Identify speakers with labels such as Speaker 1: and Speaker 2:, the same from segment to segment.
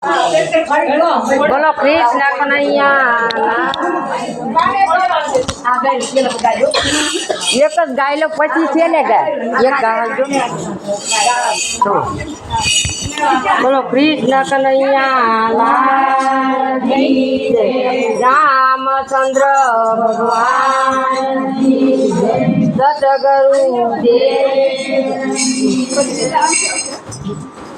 Speaker 1: બોલો કૃષ્ણ કનૈયા એક જ ગાય લો પછી છે ને ગાય એક ગાય બોલો કૃષ્ણ કનૈયા રામચંદ્ર ભગવાન સતગુરુ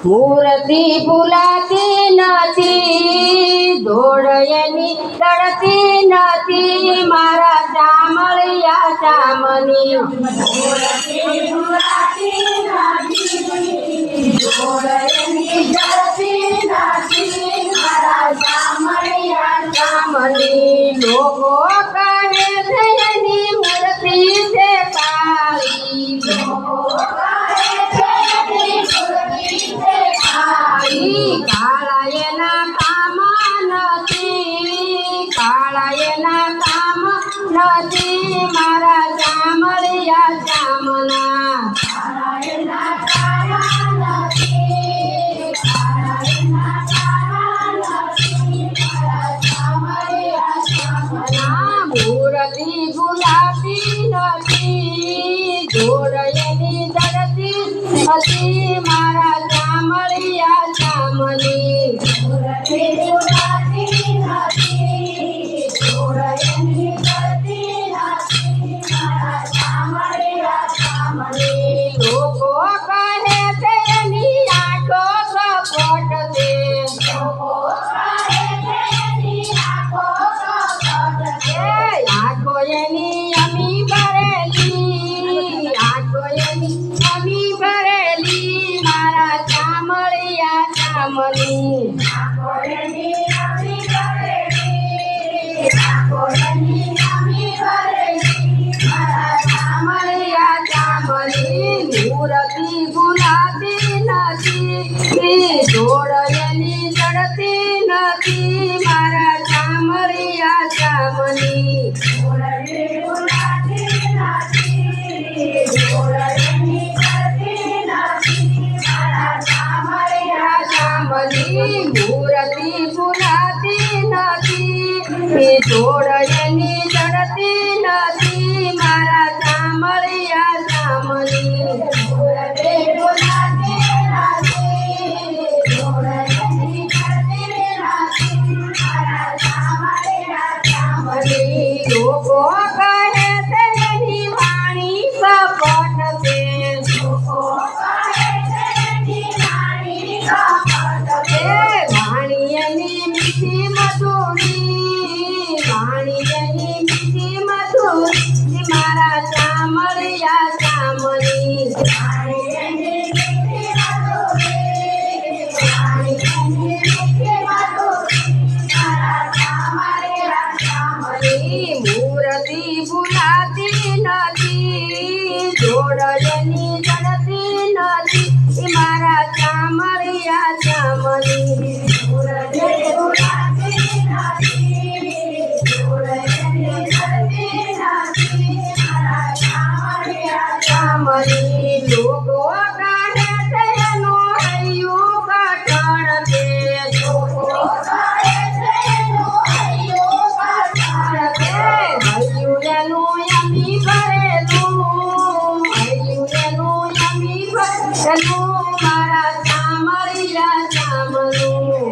Speaker 1: મૂર્તિ ભૂલાતી નથી ધોળયની ચડતી નથી મારા ચામળિયા ચામની મૂર્તિ ભૂલાતી નથી ધોળયની ચડતી નથી મારા ચામળિયા ચામની લોકો કહે છે એની મૂર્તિ છે કાળી લોકો કાળા એના કામ નથી કાળા એના કામ નથી મારા ચામળિયા ચામના કાળા એના કામ નથી કાળા એના કામ નથી મારા ચામળિયા ચામના મૂર્તિ ભૂલાતી નથી જોડેલી ધરતી નથી મારા ચામળિયા ચામની મૂર્તિ ભૂલાતી નથી જોડેલી ધરતી નથી મારા ચામળિયા ચામની લોકો કહે છે એની આંખો કપટ છે લોકો કહે છે એની આંખો કપટ છે આંખો એની અમી ભરેલી આંખો એની અમી ભરેલી મારા ચામળિયા ચામની આંખો એની અમી ભરેલી આંખો એની અમી ભરેલી મારા ચામળિયા ચામની મૂર્તિ ભૂલાતી નથી જોડેલી ચડતી નથી મારા ચામળિયા ચામની મૂર્તિ ભૂલાતી નથી જોડેલી ચડતી નથી મારા ચામળિયા ચામની મૂર્તિ ભૂલાતી નથી જોડેલી ચડતી નથી મારા ચામળિયા ચામની મૂર્તિ ભૂલાતી નથી જોડેલી ચડતી નથી મારા ચામળિયા ચામની લોકો કહે છે એની વાણી કપટ છે લોકો કહે છે એની વાણી કપટ છે વાણી એની મીઠી મધુરી વાણી એની મીઠી મધુરી મારા ચામળિયા ચામની વાણી એની મીઠી મધુરી વાણી એની મીઠી મધુરી મારા ચામળિયા ચામની મૂર્તિ ભૂલાતી નથી જોડેલી ચડતી નથી મારા ચામળિયા ચામની મૂર્તિ ભૂલાતી નથી જોડેલી ચડતી નથી મારા ચામળિયા ચામની લોકો કહે છે એનું હૈયું કઠણ છે લોકો કહે છે એનું હૈયું કઠણ છે હૈયું એનું યમી ભરેલું હૈયું એનું યમી ભરેલું મારા ચામળિયા ચામનું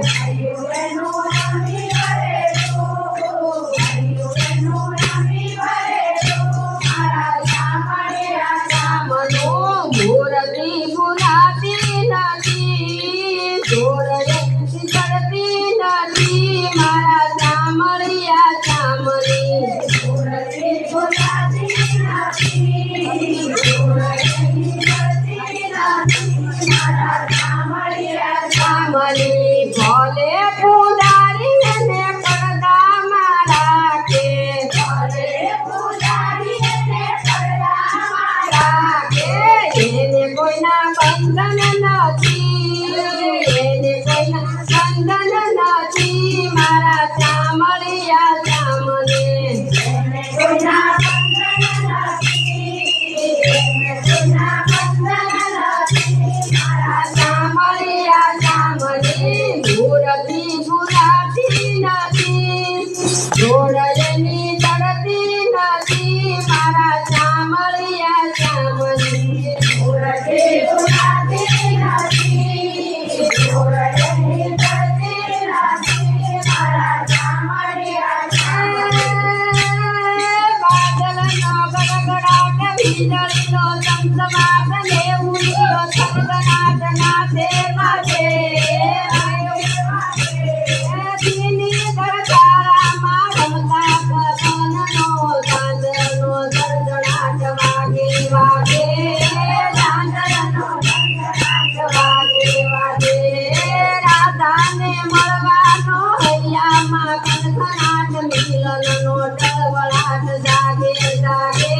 Speaker 2: મળવાનો હૈયામાં કણખણાટ મિલનનો ટળવળાટ જાગે જાગે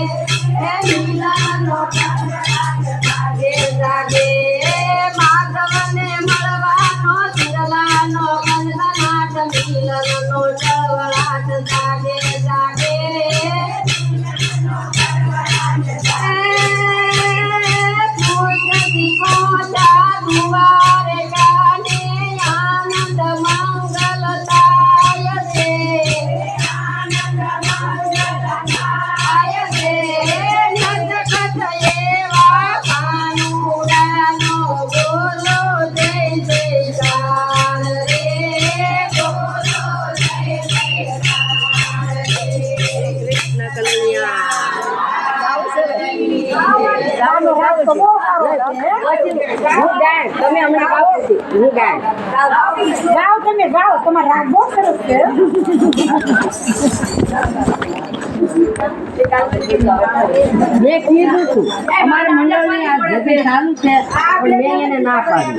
Speaker 2: હે મિલનનો ટળવળાટ જાગે જાગે માધવને મળવાનો શિરલાનો કણખણાટ મિલનનો ટળવળાટ જાગે જાગે दुआरे गाने आनंद मंगल ताय से नटखट एवा कानूरानो बोलो जय जयकार रे बोलो जय जयकार रे कृष्ण कन्हैया
Speaker 1: હું ગાય તમે હમણાં ગાવ હું ગાય
Speaker 3: ગાઓ તમે ગાઓ તમારો રાગ બહુ સરસ છે
Speaker 1: મેં કીધું છું અમારા મંડળની આ જગ્યા ચાલુ છે પણ મેં એને ના પાડી